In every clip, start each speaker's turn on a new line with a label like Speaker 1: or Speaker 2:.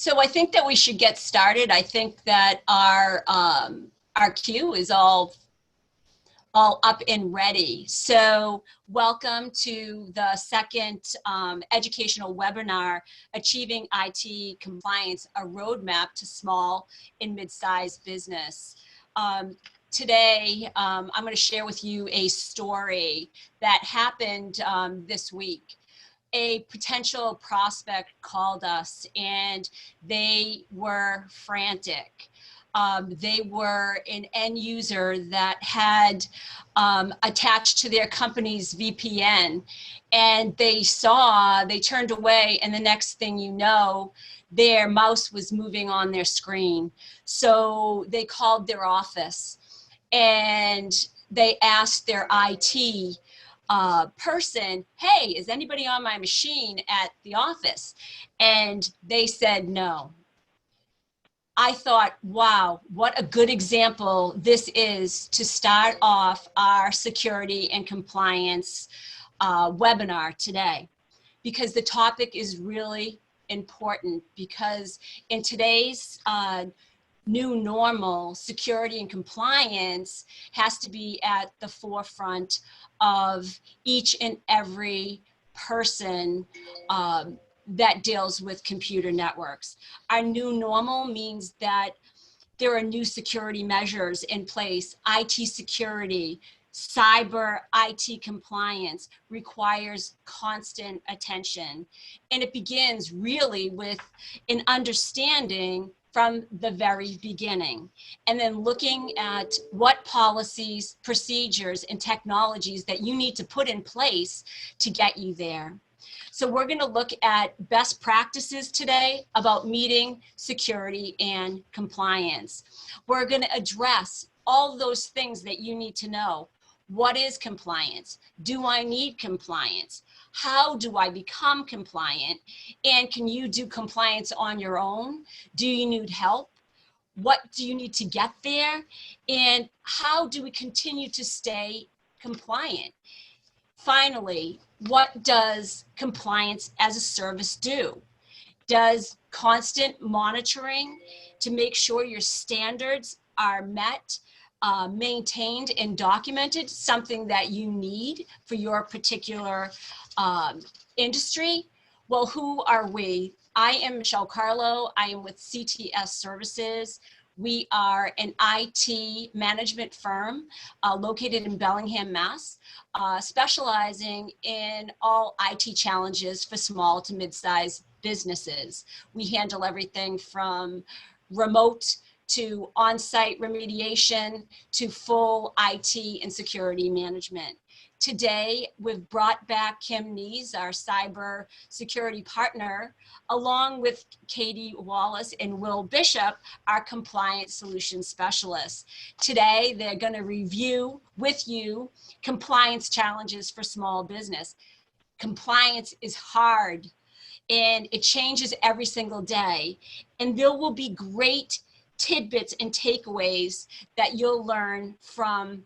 Speaker 1: So I think that we should get started. I think that our queue is all up and ready. So welcome to the second educational webinar, Achieving IT Compliance, a Roadmap to Small and Mid-Sized Business. Today, I'm going to share with you a story that happened this week. A potential prospect called us and they were frantic. They were an end user that had attached to their company's VPN, and they turned away, and the next thing you know, their mouse was moving on their screen. So they called their office and they asked their IT person, hey, is anybody on my machine at the office? And they said no. I thought, wow, what a good example this is to start off our security and compliance webinar today, because the topic is really important, because in today's new normal, security and compliance has to be at the forefront of each and every person that deals with computer networks. Our new normal means that there are new security measures in place. IT security, cyber IT compliance requires constant attention. And it begins really with an understanding from the very beginning, and then looking at what policies, procedures, and technologies that you need to put in place to get you there. So we're going to look at best practices today about meeting security and compliance. We're going to address all those things that you need to know. What is compliance? Do I need compliance? How do I become compliant? And can you do compliance on your own? Do you need help? What do you need to get there? And how do we continue to stay compliant? Finally, what does compliance as a service do? Does constant monitoring to make sure your standards are met, maintained and documented, something that you need for your particular industry? Well, who are we? I am Michelle Carlo. I am with CTS Services. We are an IT management firm located in Bellingham, Mass, specializing in all IT challenges for small to mid-sized businesses. We handle everything from remote to on-site remediation to full IT and security management. Today, we've brought back Kim Nees, our cyber security partner, along with Katie Wallace and Will Bishop, our compliance solutions specialists. Today, they're going to review with you compliance challenges for small business. Compliance is hard and it changes every single day, and there will be great tidbits and takeaways that you'll learn from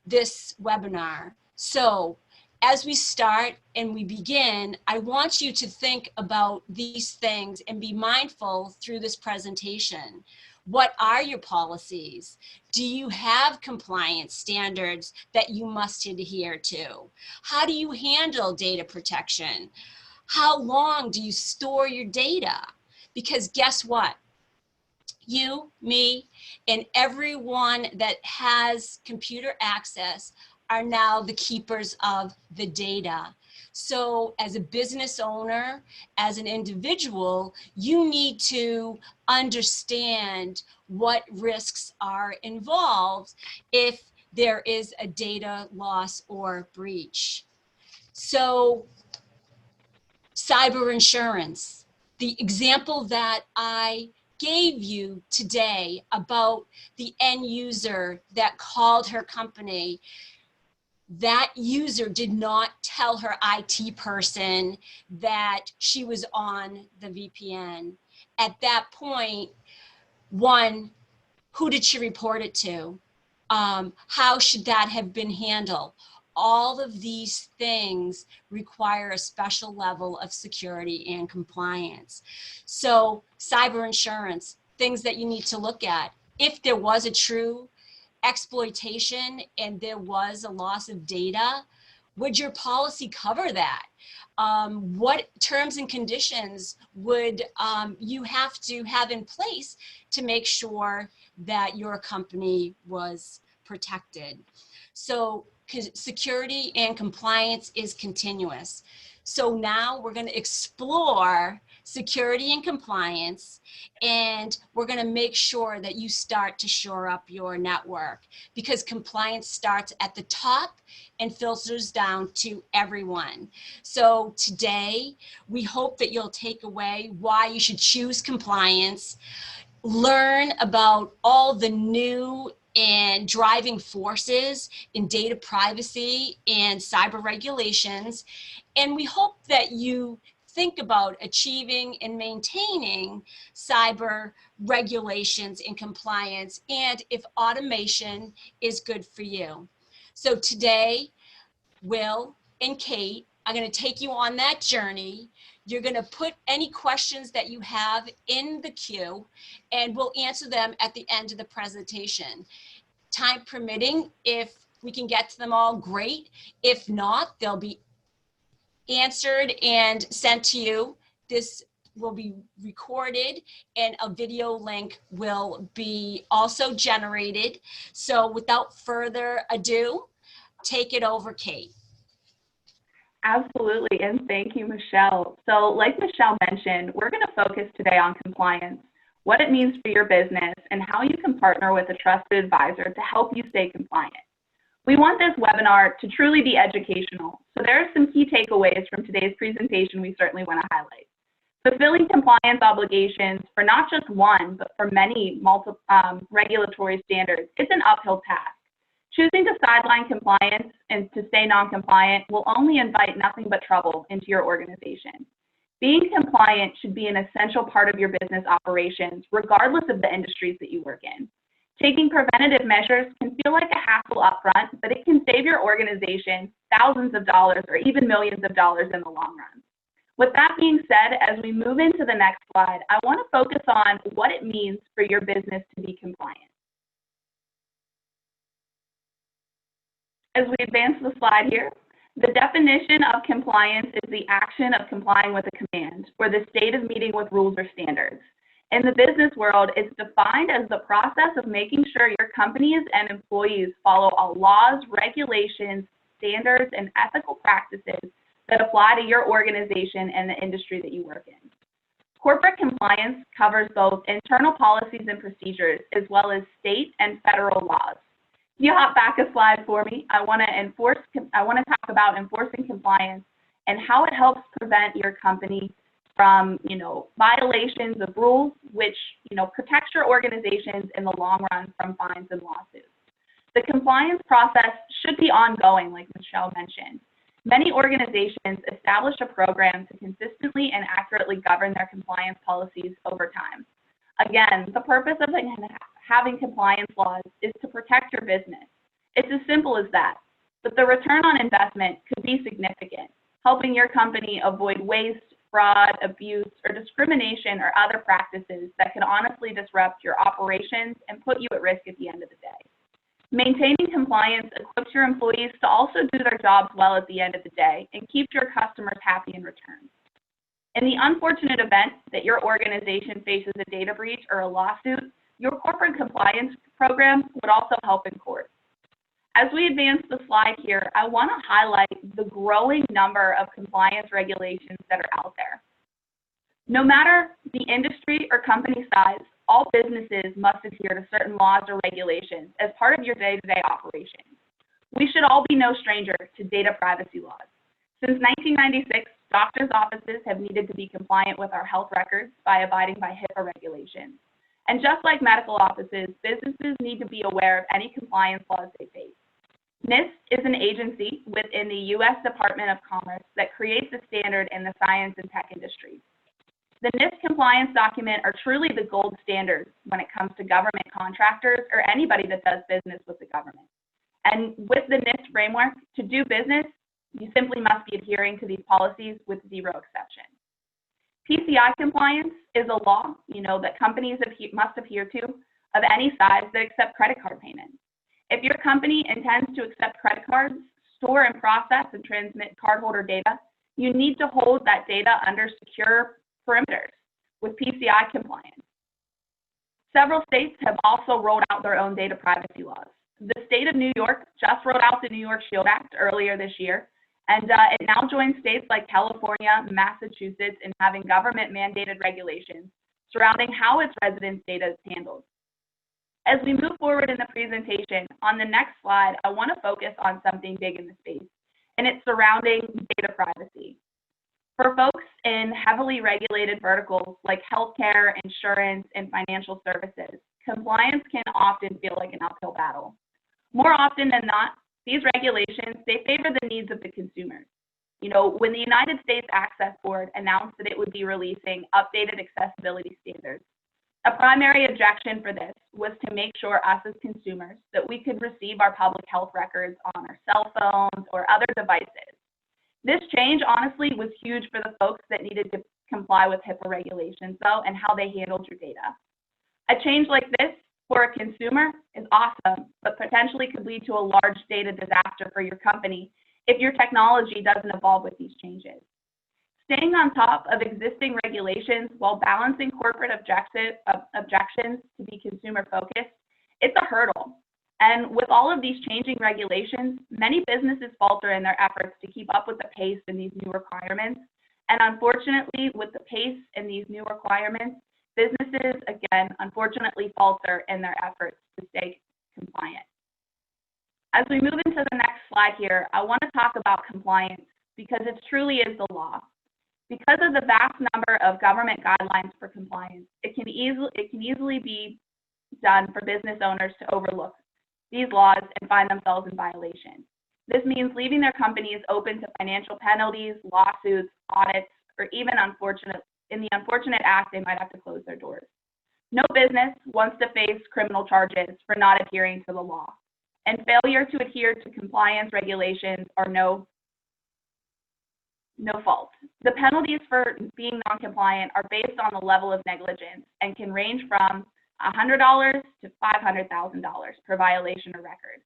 Speaker 1: this webinar. So as we start and we begin, I want you to think about these things and be mindful through this presentation. What are your policies? Do you have compliance standards that you must adhere to? How do you handle data protection? How long do you store your data? Because guess what? You, me, and everyone that has computer access are now the keepers of the data. So as a business owner, as an individual, you need to understand what risks are involved if there is a data loss or breach. So cyber insurance, the example that I gave you today about the end user that called her company, that user did not tell her IT person that she was on the VPN. At that point, one, who did she report it to? How should that have been handled? all of these things require a special level of security and compliance. So cyber insurance, things that you need to look at. If there was a true exploitation and there was a loss of data, would your policy cover that? What terms and conditions would you have to have in place to make sure that your company was protected? So security and compliance is continuous. So now we're going to explore security and compliance, and we're going to make sure that you start to shore up your network, because compliance starts at the top and filters down to everyone. So today, we hope that you'll take away why you should choose compliance, learn about all the new and driving forces in data privacy and cyber regulations. And we hope that you think about achieving and maintaining cyber regulations and compliance, and if automation is good for you. So today, Will and Kate, I'm going to take you on that journey. You're going to put any questions that you have in the queue, and we'll answer them at the end of the presentation. Time permitting, if we can get to them all, great. If not, they'll be answered and sent to you. This will be recorded and a video link will be also generated. So without further ado, take it over, Kate.
Speaker 2: Absolutely, and thank you, Michelle. So like Michelle mentioned, we're going to focus today on compliance, what it means for your business, and how you can partner with a trusted advisor to help you stay compliant. We want this webinar to truly be educational, so there are some key takeaways from today's presentation we certainly want to highlight. Fulfilling compliance obligations for not just one, but for many multiple regulatory standards, it's an uphill task. Choosing to sideline compliance and to stay non-compliant will only invite nothing but trouble into your organization. Being compliant should be an essential part of your business operations, regardless of the industries that you work in. Taking preventative measures can feel like a hassle upfront, but it can save your organization thousands of dollars or even millions of dollars in the long run. With that being said, as we move into the next slide, I want to focus on what it means for your business to be compliant. As we advance the slide here, the definition of compliance is the action of complying with a command or the state of meeting with rules or standards. In the business world, it's defined as the process of making sure your companies and employees follow all laws, regulations, standards, and ethical practices that apply to your organization and the industry that you work in. Corporate compliance covers both internal policies and procedures, as well as state and federal laws. If you hop back a slide for me, I want to talk about enforcing compliance and how it helps prevent your company from, violations of rules, which, protects your organizations in the long run from fines and lawsuits. The compliance process should be ongoing, like Michelle mentioned. Many organizations establish a program to consistently and accurately govern their compliance policies over time. Again, the purpose of having compliance laws is to protect your business. It's as simple as that, but the return on investment could be significant, helping your company avoid waste, fraud, abuse, or discrimination or other practices that can honestly disrupt your operations and put you at risk at the end of the day. Maintaining compliance equips your employees to also do their jobs well at the end of the day and keep your customers happy in return. In the unfortunate event that your organization faces a data breach or a lawsuit, your corporate compliance program would also help in court. As we advance the slide here, I want to highlight the growing number of compliance regulations that are out there. No matter the industry or company size, all businesses must adhere to certain laws or regulations as part of your day-to-day operations. We should all be no stranger to data privacy laws. Since 1996, doctors' offices have needed to be compliant with our health records by abiding by HIPAA regulations. And just like medical offices, businesses need to be aware of any compliance laws they face. NIST is an agency within the U.S. Department of Commerce that creates a standard in the science and tech industries. The NIST compliance documents are truly the gold standard when it comes to government contractors or anybody that does business with the government. And with the NIST framework, to do business, you simply must be adhering to these policies with zero exception. PCI compliance is a law, that companies must adhere to of any size that accept credit card payments. If your company intends to accept credit cards, store and process and transmit cardholder data, you need to hold that data under secure perimeters with PCI compliance. Several states have also rolled out their own data privacy laws. The state of New York just rolled out the New York Shield Act earlier this year, and it now joins states like California, Massachusetts in having government-mandated regulations surrounding how its residents' data is handled. As we move forward in the presentation, on the next slide, I want to focus on something big in the space, and it's surrounding data privacy. For folks in heavily regulated verticals like healthcare, insurance, and financial services, compliance can often feel like an uphill battle. More often than not, these regulations, they favor the needs of the consumers. When the United States Access Board announced that it would be releasing updated accessibility standards, a primary objection for this was to make sure us as consumers that we could receive our public health records on our cell phones or other devices. This change, honestly, was huge for the folks that needed to comply with HIPAA regulations, though, and how they handled your data. A change like this for a consumer is awesome, but potentially could lead to a large data disaster for your company if your technology doesn't evolve with these changes. Staying on top of existing regulations while balancing corporate objections to be consumer-focused, it's a hurdle. And with all of these changing regulations, many businesses falter in their efforts to keep up with the pace in these new requirements. And unfortunately, with the pace in these new requirements, businesses, again, unfortunately falter in their efforts to stay compliant. As we move into the next slide here, I want to talk about compliance because it truly is the law. Because of the vast number of government guidelines for compliance, it can easily be done for business owners to overlook these laws and find themselves in violation. This means leaving their companies open to financial penalties, lawsuits, audits, or even in the unfortunate act, they might have to close their doors. No business wants to face criminal charges for not adhering to the law, and failure to adhere to compliance regulations are no fault. The penalties for being non-compliant are based on the level of negligence and can range from $100 to $500,000 per violation or record.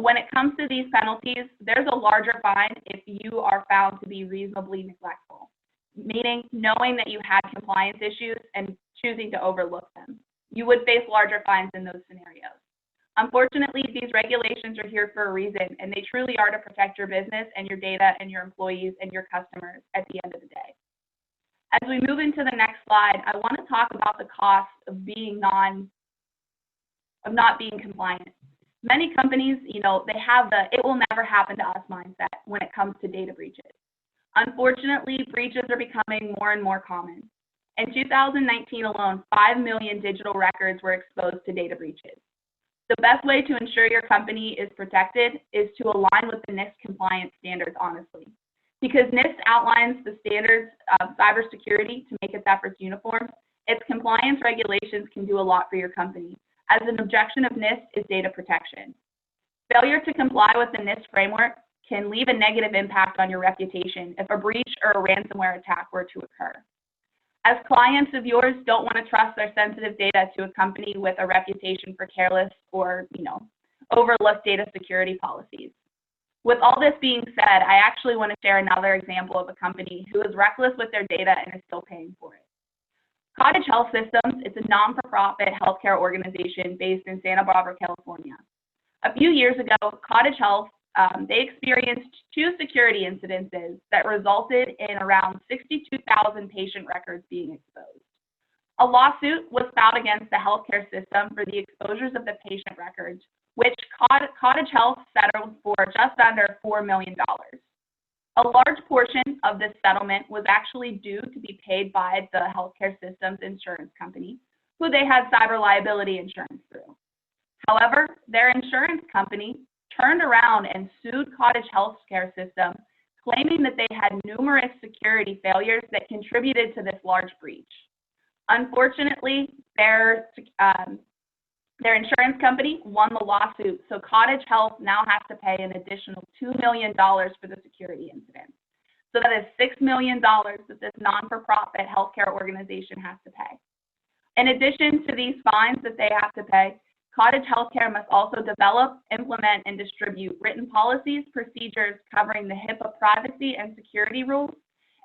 Speaker 2: When it comes to these penalties, there's a larger fine if you are found to be reasonably neglectful, meaning knowing that you had compliance issues and choosing to overlook them. You would face larger fines in those scenarios. Unfortunately, these regulations are here for a reason, and they truly are to protect your business and your data and your employees and your customers at the end of the day. As we move into the next slide, I want to talk about the cost of not being compliant. Many companies, they have the "it will never happen to us" mindset when it comes to data breaches. Unfortunately, breaches are becoming more and more common. In 2019 alone, 5 million digital records were exposed to data breaches. The best way to ensure your company is protected is to align with the NIST compliance standards, honestly. Because NIST outlines the standards of cybersecurity to make its efforts uniform, its compliance regulations can do a lot for your company, as an objection of NIST is data protection. Failure to comply with the NIST framework can leave a negative impact on your reputation if a breach or a ransomware attack were to occur. As clients of yours don't want to trust their sensitive data to a company with a reputation for careless or, overlooked data security policies. With all this being said, I actually want to share another example of a company who is reckless with their data and is still paying for it. Cottage Health Systems is a non-for-profit healthcare organization based in Santa Barbara, California. A few years ago, Cottage Health, they experienced 2 security incidences that resulted in around 62,000 patient records being exposed. A lawsuit was filed against the healthcare system for the exposures of the patient records, which Cottage Health settled for just under $4 million. A large portion of this settlement was actually due to be paid by the healthcare system's insurance company, who they had cyber liability insurance through. However, their insurance company turned around and sued Cottage Healthcare System, claiming that they had numerous security failures that contributed to this large breach. Unfortunately, their Their insurance company won the lawsuit, so Cottage Health now has to pay an additional $2 million for the security incident. So that is $6 million that this non-for-profit healthcare organization has to pay. In addition to these fines that they have to pay, Cottage Healthcare must also develop, implement, and distribute written policies, procedures covering the HIPAA privacy and security rules,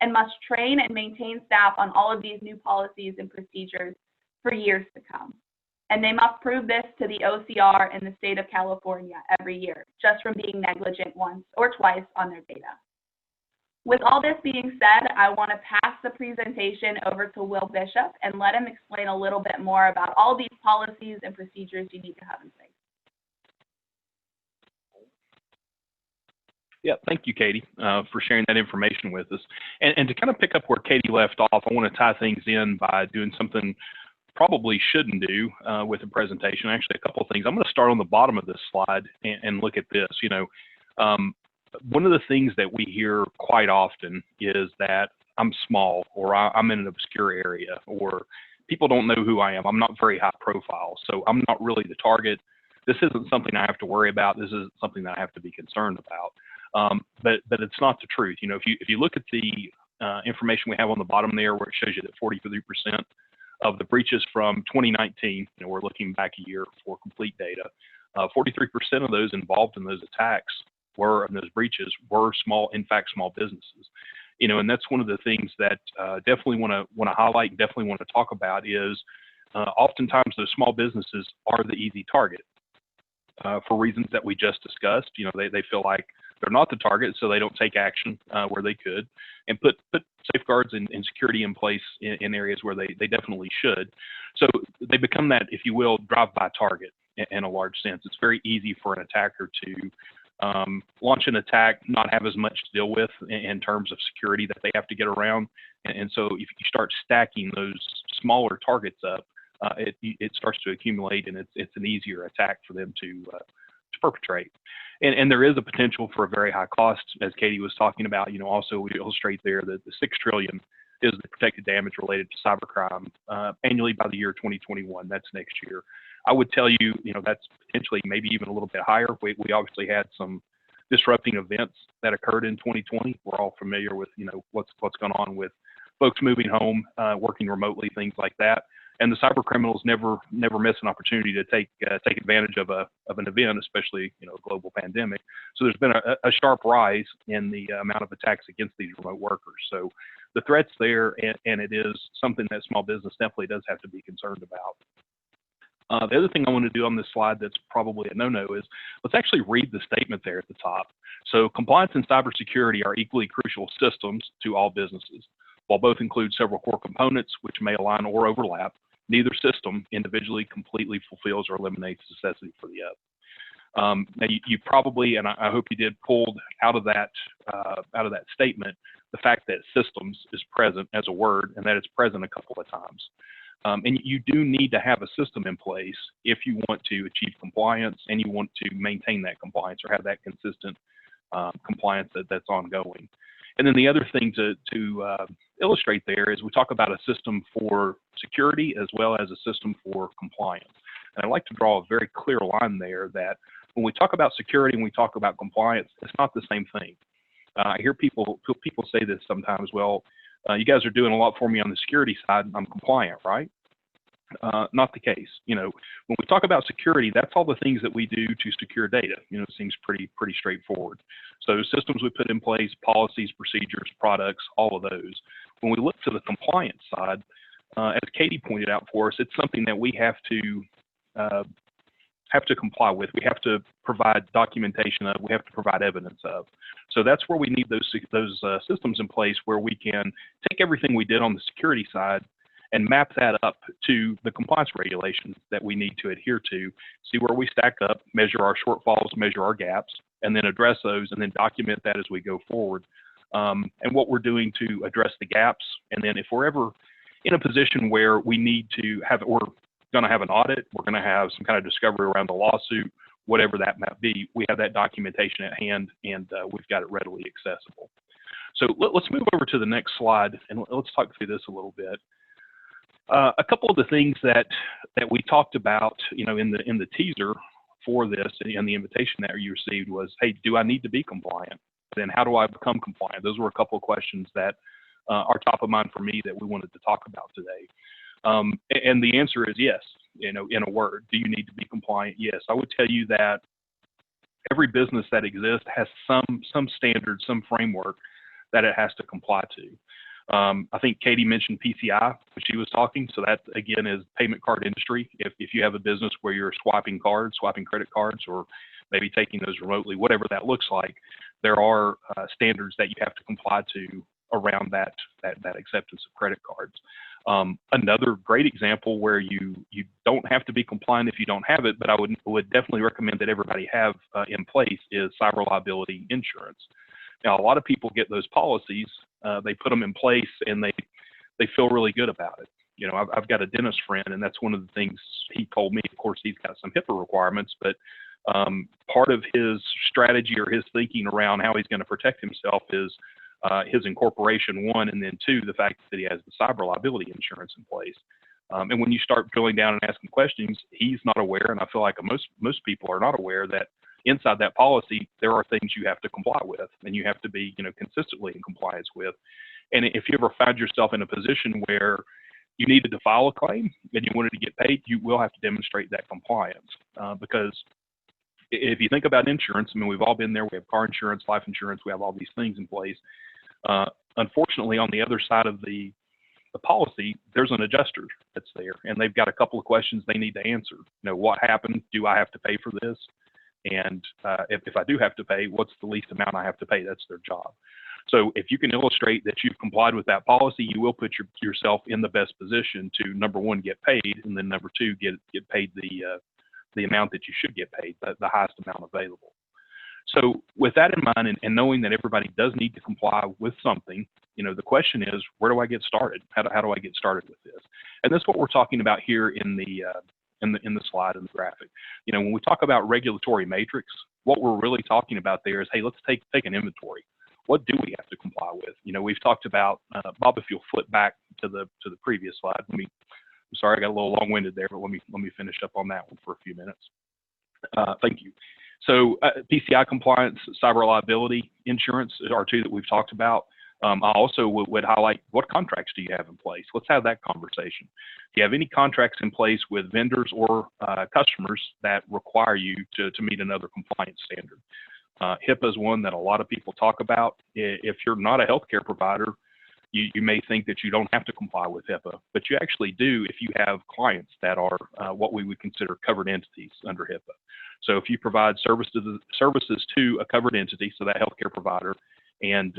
Speaker 2: and must train and maintain staff on all of these new policies and procedures for years to come. And they must prove this to the OCR in the state of California every year, just from being negligent once or twice on their data. With all this being said, I want to pass the presentation over to Will Bishop and let him explain a little bit more about all these policies and procedures you need to have in place.
Speaker 3: Yeah, thank you, Katie, for sharing that information with us. And to kind of pick up where Katie left off, I want to tie things in by doing something probably shouldn't do with a presentation. Actually, a couple of things. I'm going to start on the bottom of this slide and look at this. One of the things that we hear quite often is that I'm small, or I'm in an obscure area, or people don't know who I am. I'm not very high profile, so I'm not really the target. This isn't something I have to worry about. This isn't something that I have to be concerned about. But it's not the truth. If you look at the information we have on the bottom there, where it shows you that 43% of the breaches from 2019, we're looking back a year for complete data, 43% of those involved in those attacks those breaches were small businesses. And that's one of the things that definitely want to highlight and definitely want to talk about is oftentimes those small businesses are the easy target for reasons that we just discussed. They feel like they're not the target, so they don't take action where they could, and put safeguards and security in place in areas where they definitely should. So they become that, if you will, drive-by target in a large sense. It's very easy for an attacker to launch an attack, not have as much to deal with in terms of security that they have to get around. And so if you start stacking those smaller targets up, it starts to accumulate, and it's an easier attack for them to perpetrate. And there is a potential for a very high cost, as Katie was talking about. Also we illustrate there that the $6 trillion is the protected damage related to cybercrime annually by the year 2021. That's next year. I would tell you, that's potentially maybe even a little bit higher. We obviously had some disrupting events that occurred in 2020. We're all familiar with, what's going on with folks moving home, working remotely, things like that. And the cyber criminals never miss an opportunity to take advantage of an event, especially a global pandemic. So there's been a sharp rise in the amount of attacks against these remote workers. So the threat's there, and it is something that small business definitely does have to be concerned about. The other thing I want to do on this slide that's probably a no-no is let's actually read the statement there at the top. So compliance and cybersecurity are equally crucial systems to all businesses. While both include several core components which may align or overlap, neither system individually completely fulfills or eliminates the necessity for the other. Now you probably, and I hope you did, pulled out of that statement the fact that systems is present as a word, and that it's present a couple of times. And you do need to have a system in place if you want to achieve compliance and you want to maintain that compliance or have that consistent compliance that's ongoing. And then the other thing to illustrate there is we talk about a system for security as well as a system for compliance. And I'd like to draw a very clear line there that when we talk about security and we talk about compliance, it's not the same thing. I hear people say this sometimes, well, you guys are doing a lot for me on the security side, I'm compliant, right? Not the case. When we talk about security, that's all the things that we do to secure data. It seems pretty straightforward. So systems we put in place, policies, procedures, products, all of those. When we look to the compliance side, as Katie pointed out for us, it's something that we have to comply with. We have to provide documentation of. We have to provide evidence of. So that's where we need those systems in place where we can take everything we did on the security side and map that up to the compliance regulations that we need to adhere to, see where we stack up, measure our shortfalls, measure our gaps, and then address those, and then document that as we go forward. And what we're doing to address the gaps, and then if we're ever in a position where we need to have, we're going to have an audit, we're going to have some kind of discovery around the lawsuit, whatever that might be, we have that documentation at hand, and we've got it readily accessible. So let's move over to the next slide, and let's talk through this a little bit. A couple of the things that we talked about, in the teaser for this and the invitation that you received was, hey, do I need to be compliant? Then how do I become compliant? Those were a couple of questions that are top of mind for me that we wanted to talk about today. And the answer is yes. In a word, do you need to be compliant? Yes. I would tell you that every business that exists has some standard, some framework that it has to comply to. I think Katie mentioned PCI when she was talking. So that, again, is payment card industry. If you have a business where you're swiping credit cards, or maybe taking those remotely, whatever that looks like, there are standards that you have to comply to around that acceptance of credit cards. Another great example where you don't have to be compliant if you don't have it, but I would definitely recommend that everybody have in place is cyber liability insurance. Now, a lot of people get those policies, they put them in place, and they feel really good about it. I've got a dentist friend, and that's one of the things he told me. Of course, he's got some HIPAA requirements, but part of his strategy or his thinking around how he's going to protect himself is his incorporation, one, and then two, the fact that he has the cyber liability insurance in place. And when you start drilling down and asking questions, he's not aware, and I feel like most people are not aware that inside that policy, there are things you have to comply with, and you have to be, consistently in compliance with. And if you ever found yourself in a position where you needed to file a claim and you wanted to get paid, you will have to demonstrate that compliance. Because if you think about insurance, we've all been there. We have car insurance, life insurance. We have all these things in place. Unfortunately, on the other side of the policy, there's an adjuster that's there, and they've got a couple of questions they need to answer. What happened? Do I have to pay for this? And if I do have to pay, what's the least amount I have to pay? That's their job. So if you can illustrate that you've complied with that policy, you will put yourself in the best position to, number one, get paid, and then number two, get paid the amount that you should get paid, the highest amount available. So with that in mind, and knowing that everybody does need to comply with something, the question is, where do I get started? How do I get started with this? And that's what we're talking about here in the slide and the graphic. When we talk about regulatory matrix, what we're really talking about there is, hey, let's take an inventory. What do we have to comply with? We've talked about, Bob, if you'll flip back to the previous slide. I'm sorry, I got a little long-winded there, but let me finish up on that one for a few minutes. Thank you. So PCI compliance, cyber liability insurance are two that we've talked about. I also would highlight, what contracts do you have in place? Let's have that conversation. Do you have any contracts in place with vendors or customers that require you to meet another compliance standard? HIPAA is one that a lot of people talk about. If you're not a healthcare provider, you may think that you don't have to comply with HIPAA, but you actually do if you have clients that are what we would consider covered entities under HIPAA. So if you provide services to a covered entity, so that healthcare provider, and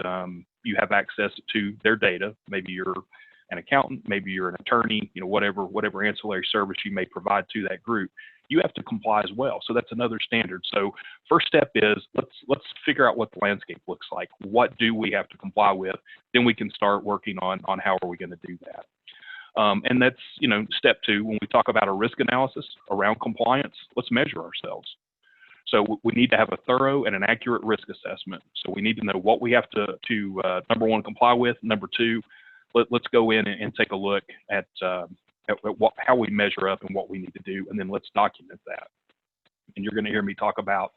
Speaker 3: you have access to their data, maybe you're an accountant, maybe you're an attorney, whatever ancillary service you may provide to that group, you have to comply as well. So that's another standard. So first step is let's figure out what the landscape looks like. What do we have to comply with? Then we can start working on how are we going to do that. And that's, step two, when we talk about a risk analysis around compliance, let's measure ourselves. So we need to have a thorough and an accurate risk assessment. So we need to know what we have to number one, comply with. Number two, let's go in and take a look at how we measure up and what we need to do, and then let's document that. And you're going to hear me talk about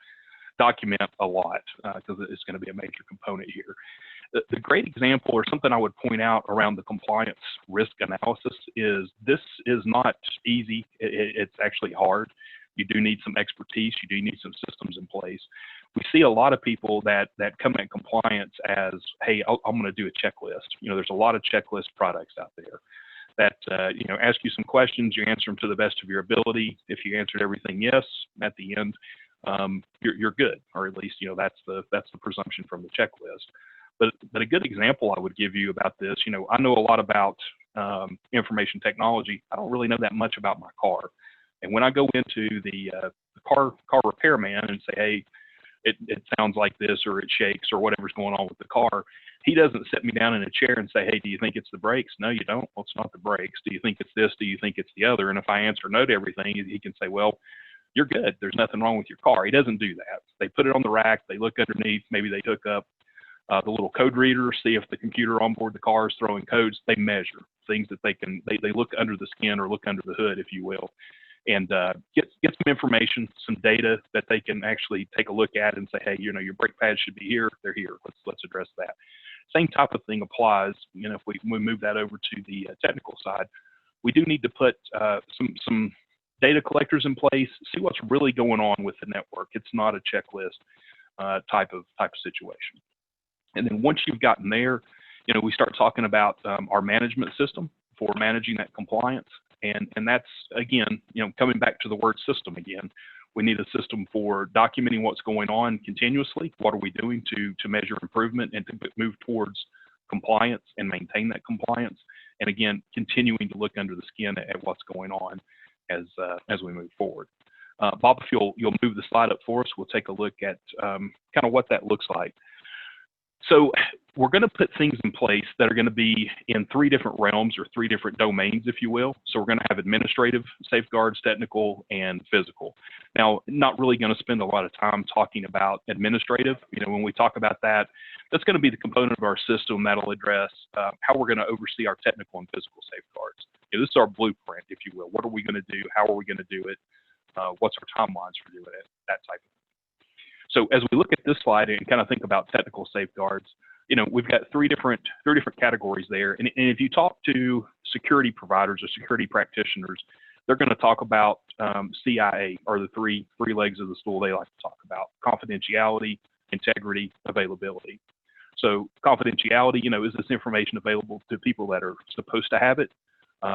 Speaker 3: document a lot because it's going to be a major component here. The great example, or something I would point out around the compliance risk analysis, is this is not easy. It's actually hard. You do need some expertise. You do need some systems in place. We see a lot of people that come at compliance as, hey, I'm going to do a checklist. There's a lot of checklist products out there that ask you some questions. You answer them to the best of your ability. If you answered everything yes at the end, you're good, or at least that's the presumption from the checklist. But a good example I would give you about this, I know a lot about information technology. I don't really know that much about my car. And when I go into the car repairman and say, hey, it sounds like this, or it shakes, or whatever's going on with the car, he doesn't sit me down in a chair and say, hey, do you think it's the brakes? No, you don't. Well, it's not the brakes. Do you think it's this? Do you think it's the other? And if I answer no to everything, he can say, well, you're good. There's nothing wrong with your car. He doesn't do that. They put it on the rack. They look underneath. Maybe they hook up the little code reader, see if the computer on board the car is throwing codes. They measure things that they look under the skin or look under the hood, if you will, and get some information, some data that they can actually take a look at and say, hey, your brake pads should be here. They're here. Let's address that. Same type of thing applies. If we move that over to the technical side, we do need to put some data collectors in place, see what's really going on with the network. It's not a checklist type of situation. And then once you've gotten there, we start talking about our management system for managing that compliance. And that's, again, coming back to the word system again. We need a system for documenting what's going on continuously. What are we doing to measure improvement and to move towards compliance and maintain that compliance? And again, continuing to look under the skin at what's going on as we move forward. Bob, if you'll move the slide up for us, we'll take a look at kind of what that looks like. So we're going to put things in place that are going to be in 3 different realms or 3 different domains, if you will. So we're going to have administrative safeguards, technical, and physical. Now, not really going to spend a lot of time talking about administrative. When we talk about that, that's going to be the component of our system that'll address how we're going to oversee our technical and physical safeguards. This is our blueprint, if you will. What are we going to do? How are we going to do it? What's our timelines for doing it? That type of thing. So as we look at this slide and kind of think about technical safeguards, we've got three different categories there. And if you talk to security providers or security practitioners, they're going to talk about CIA, or the three legs of the stool they like to talk about: confidentiality, integrity, availability. So confidentiality, is this information available to people that are supposed to have it?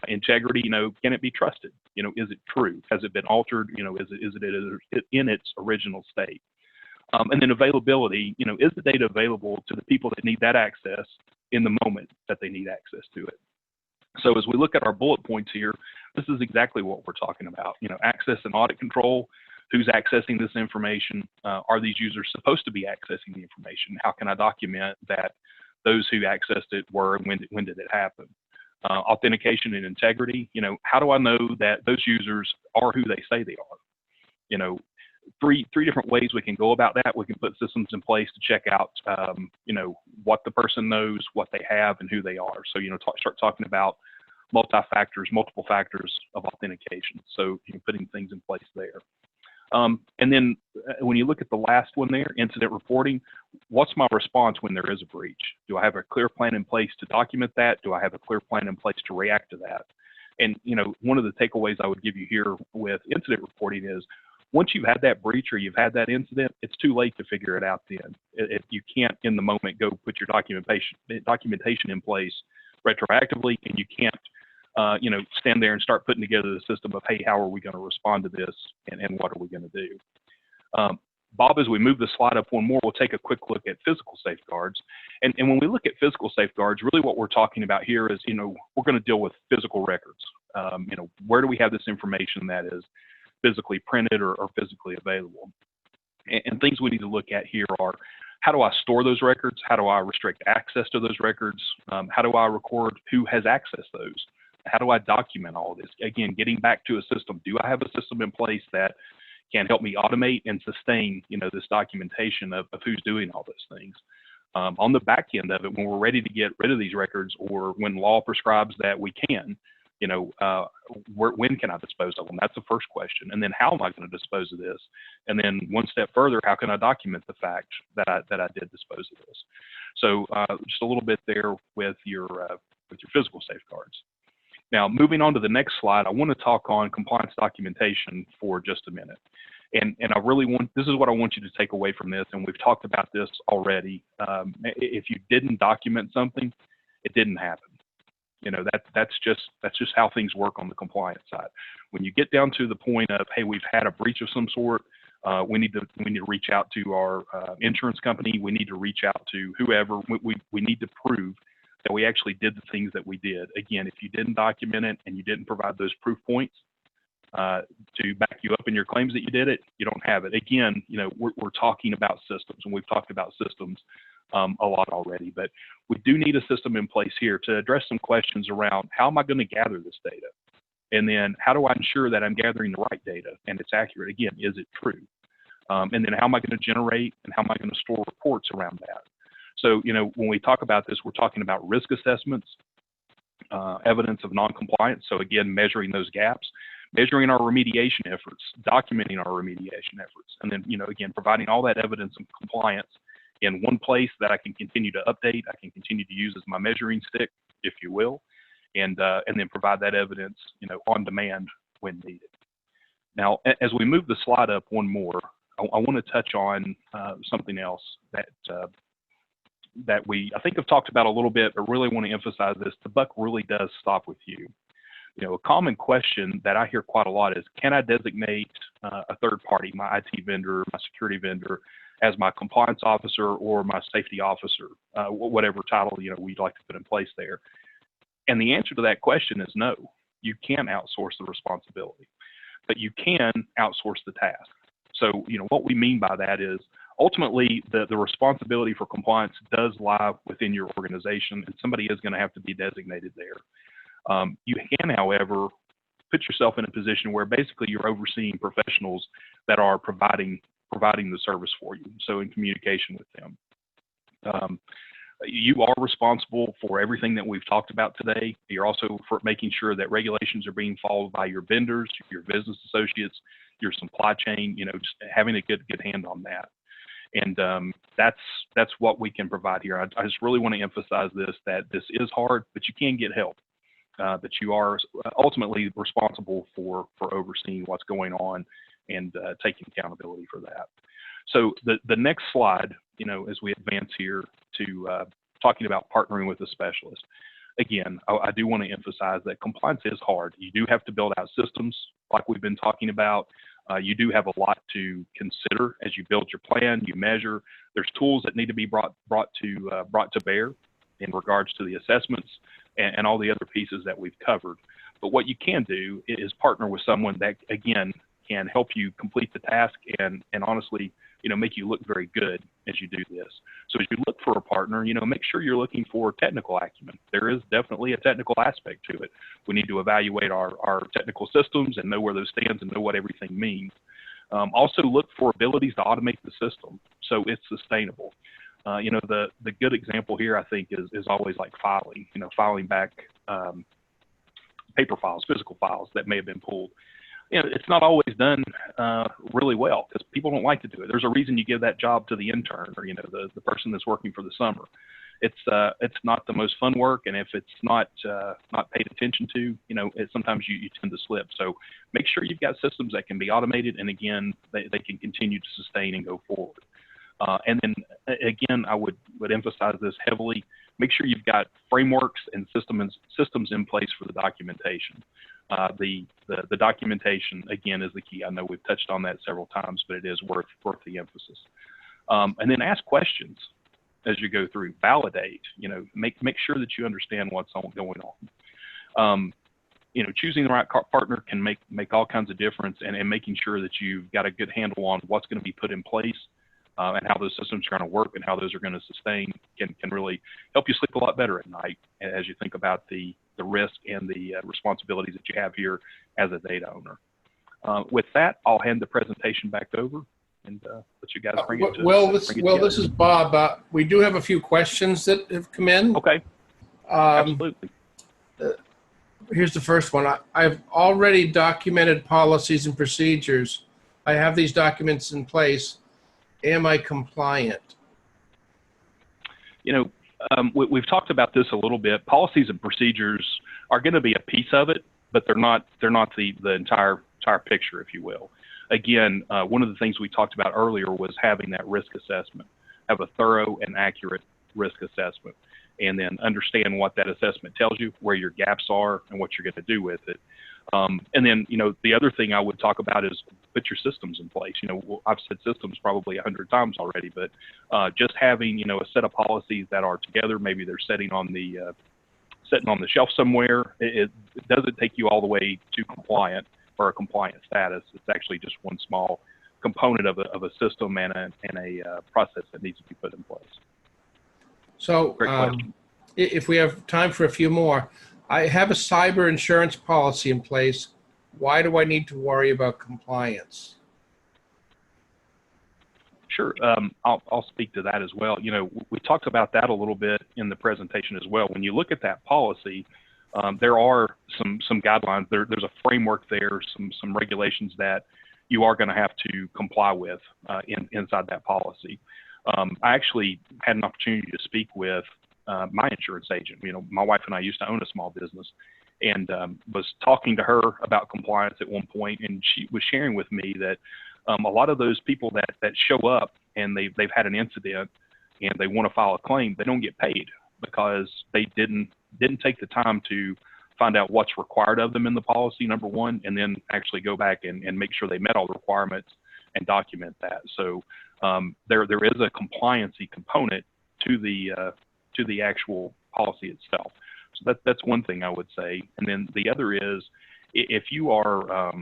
Speaker 3: Integrity, can it be trusted? Is it true? Has it been altered? Is it in its original state? And then availability, is the data available to the people that need that access in the moment that they need access to it? So as we look at our bullet points here, this is exactly what we're talking about. Access and audit control. Who's accessing this information? Are these users supposed to be accessing the information? How can I document that those who accessed it were, and when did it happen? Authentication and integrity. How do I know that those users are who they say they are? Three different ways we can go about that. We can put systems in place to check out, what the person knows, what they have, and who they are. So, start talking about multiple factors of authentication. So, putting things in place there. And then when you look at the last one there, incident reporting, what's my response when there is a breach? Do I have a clear plan in place to document that? Do I have a clear plan in place to react to that? And, one of the takeaways I would give you here with incident reporting is, once you've had that breach or you've had that incident, it's too late to figure it out then. If you can't, in the moment, go put your documentation in place retroactively, and you can't, stand there and start putting together the system of, hey, how are we going to respond to this, and what are we going to do? Bob, as we move the slide up one more, we'll take a quick look at physical safeguards. And when we look at physical safeguards, really what we're talking about here is, we're going to deal with physical records. Where do we have this information that is physically printed or physically available? And things we need to look at here are, how do I store those records? How do I restrict access to those records? How do I record who has accessed those? How do I document all of this? Again, getting back to a system. Do I have a system in place that can help me automate and sustain, this documentation of who's doing all those things? On the back end of it, when we're ready to get rid of these records, or when law prescribes that we can, when can I dispose of them? That's the first question. And then, how am I going to dispose of this? And then, one step further, how can I document the fact that I did dispose of this? So just a little bit there with your physical safeguards. Now, moving on to the next slide, I want to talk on compliance documentation for just a minute. And I really this is what I want you to take away from this, and we've talked about this already. If you didn't document something, it didn't happen. That's just how things work on the compliance side. When you get down to the point of, hey, we've had a breach of some sort, we need to reach out to our insurance company. We need to reach out to whoever. We need to prove that we actually did the things that we did. Again, if you didn't document it and you didn't provide those proof points to back you up in your claims that you did it, you don't have it. Again, we're talking about systems, and we've talked about systems a lot already, but we do need a system in place here to address some questions around, how am I going to gather this data? And then, how do I ensure that I'm gathering the right data and it's accurate? Again, is it true? And then, how am I going to generate and how am I going to store reports around that? So, when we talk about this, we're talking about risk assessments, evidence of non-compliance. So again, measuring those gaps, measuring our remediation efforts, documenting our remediation efforts, and then, again, providing all that evidence of compliance in one place that I can continue to update, I can continue to use as my measuring stick, if you will, and then provide that evidence, on demand when needed. Now, as we move the slide up one more, I want to touch on something else that I think I've talked about a little bit, but really want to emphasize this. The buck really does stop with you. A common question that I hear quite a lot is, can I designate a third party, my IT vendor, my security vendor, as my compliance officer or my safety officer, whatever title we'd like to put in place there? And the answer to that question is no. You can't outsource the responsibility, but you can outsource the task. So, what we mean by that is ultimately the responsibility for compliance does lie within your organization, and somebody is going to have to be designated there. You can, however, put yourself in a position where basically you're overseeing professionals that are providing the service for you, so in communication with them. You are responsible for everything that we've talked about today. You're also for making sure that regulations are being followed by your vendors, your business associates, your supply chain, just having a good hand on that. And that's what we can provide here. I just really want to emphasize this, that this is hard, but you can get help. That you are ultimately responsible for overseeing what's going on and taking accountability for that. So the next slide, as we advance here to talking about partnering with a specialist, again, I do want to emphasize that compliance is hard. You do have to build out systems like we've been talking about. You do have a lot to consider as you build your plan, you measure. There's tools that need to be brought to bear in regards to the assessments and all the other pieces that we've covered. But what you can do is partner with someone that, again, can help you complete the task and honestly, make you look very good as you do this. So as you look for a partner, make sure you're looking for technical acumen. There is definitely a technical aspect to it. We need to evaluate our technical systems and know where those stand and know what everything means. Also look for abilities to automate the system so it's sustainable. The good example here, I think, is always like filing, filing back paper files, physical files that may have been pulled. It's not always done really well because people don't like to do it. There's a reason you give that job to the intern or, the person that's working for the summer. It's not the most fun work, and if it's not paid attention to, sometimes you tend to slip. So make sure you've got systems that can be automated, and again, they can continue to sustain and go forward. And then again, I would emphasize this heavily. Make sure you've got frameworks and systems in place for the documentation. The documentation, again, is the key. I know we've touched on that several times, but it is worth the emphasis. And then ask questions as you go through. Validate. Make sure that you understand what's going on. Choosing the right partner can make all kinds of difference, and making sure that you've got a good handle on what's going to be put in place. And how those systems are going to work and how those are going to sustain can really help you sleep a lot better at night as you think about the risk and the responsibilities that you have here as a data owner. With that, I'll hand the presentation back over and let you guys bring it to
Speaker 4: this is Bob. We do have a few questions that have come in.
Speaker 3: Okay. Absolutely.
Speaker 4: Here's the first one. I've already documented policies and procedures. I have these documents in place. Am I compliant?
Speaker 3: We've talked about this a little bit. Policies and procedures are going to be a piece of it, but they're not the entire picture, if you will. Again, one of the things we talked about earlier was having that risk assessment, have a thorough and accurate risk assessment, and then understand what that assessment tells you, where your gaps are, and what you're going to do with it. And then, the other thing I would talk about is put your systems in place. I've said systems probably 100 times already, but just having, a set of policies that are together, maybe they're sitting on the shelf somewhere. It doesn't take you all the way to compliant or a compliant status. It's actually just one small component of a system and a process that needs to be put in place.
Speaker 4: So if we have time for a few more, I have a cyber insurance policy in place. Why do I need to worry about compliance?
Speaker 3: Sure. I'll speak to that as well. You know, we talked about that a little bit in the presentation as well. When you look at that policy, there are some guidelines. There's a framework there, some regulations that you are going to have to comply with inside that policy. I actually had an opportunity to speak with my insurance agent. You know, my wife and I used to own a small business, and was talking to her about compliance at one point, and she was sharing with me that a lot of those people that show up and they've had an incident and they want to file a claim, they don't get paid because they didn't take the time to find out what's required of them in the policy, number one, and then actually go back and make sure they met all the requirements and document that. So there is a compliancy component to the actual policy itself. So that's one thing I would say. And then the other is, if you are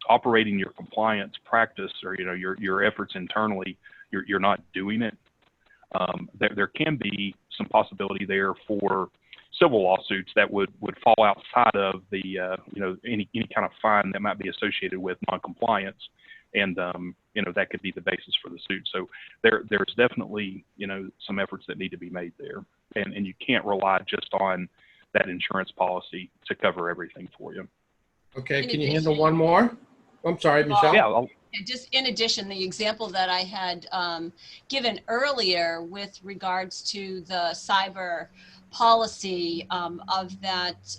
Speaker 3: operating your compliance practice, or your efforts internally, you're not doing it, there can be some possibility there for civil lawsuits that would fall outside of the any kind of fine that might be associated with noncompliance, and that could be the basis for the suit. So there's definitely some efforts that need to be made there, and you can't rely just on that insurance policy to cover everything for you.
Speaker 4: Okay, can you handle one more? I'm sorry, Michelle.
Speaker 3: Yeah.
Speaker 1: Just in addition, the example that I had given earlier with regards to the cyber policy of that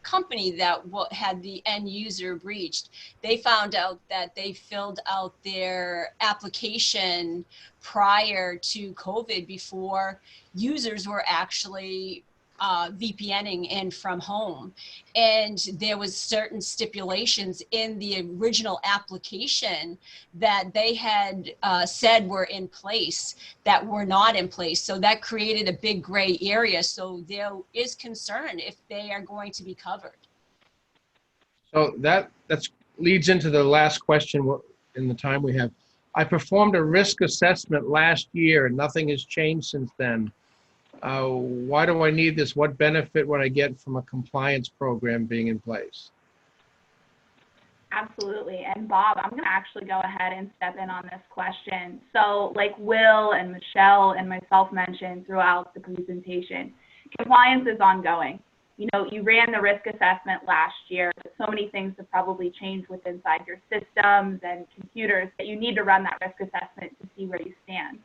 Speaker 1: company that had the end user breached, they found out that they filled out their application prior to COVID, before users were actually VPNing in from home, and there was certain stipulations in the original application that they had said were in place that were not in place. So that created a big gray area. So there is concern if they are going to be covered.
Speaker 4: So that leads into the last question in the time we have. I performed a risk assessment last year and nothing has changed since then. Why do I need this? What benefit would I get from a compliance program being in place?
Speaker 2: Absolutely. And Bob, I'm going to actually go ahead and step in on this question. So like Will and Michelle and myself mentioned throughout the presentation, compliance is ongoing. You ran the risk assessment last year, but so many things have probably changed inside your systems and computers that you need to run that risk assessment to see where you stand.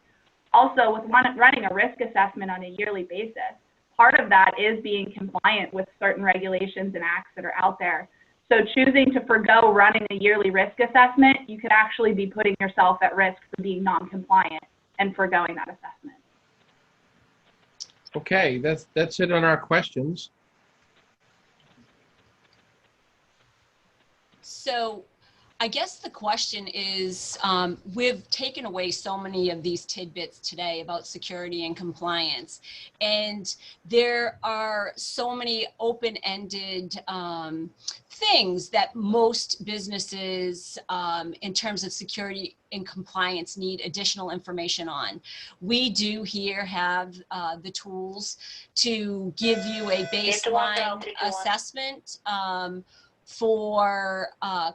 Speaker 2: Also, with running a risk assessment on a yearly basis, part of that is being compliant with certain regulations and acts that are out there. So choosing to forgo running a yearly risk assessment, you could actually be putting yourself at risk for being non-compliant and foregoing that assessment.
Speaker 4: Okay, that's it on our questions.
Speaker 1: So I guess the question is, we've taken away so many of these tidbits today about security and compliance, and there are so many open-ended things that most businesses in terms of security and compliance need additional information on. We do here have the tools to give you a baseline assessment for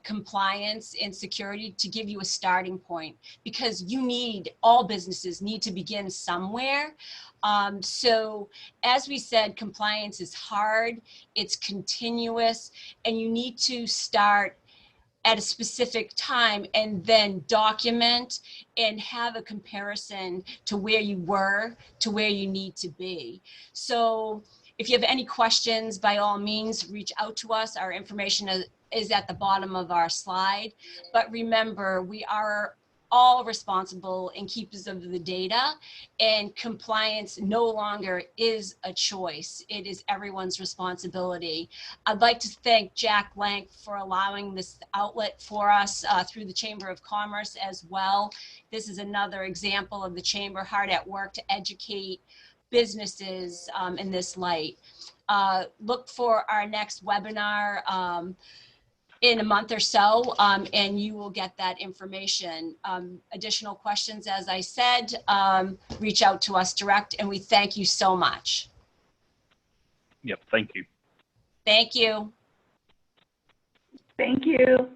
Speaker 1: compliance and security, to give you a starting point, because all businesses need to begin somewhere. So as we said, compliance is hard, it's continuous, and you need to start at a specific time and then document and have a comparison to where you were to where you need to be. So if you have any questions, by all means, reach out to us. Our information is at the bottom of our slide. But remember, we are all responsible and keepers of the data, and compliance no longer is a choice. It is everyone's responsibility. I'd like to thank Jack Blank for allowing this outlet for us through the Chamber of Commerce as well. This is another example of the Chamber hard at work to educate businesses in this light. Look for our next webinar in a month or so, and you will get that information. Additional questions, as I said, reach out to us direct, and we thank you so much.
Speaker 3: Yep, thank you.
Speaker 1: Thank you.
Speaker 2: Thank you.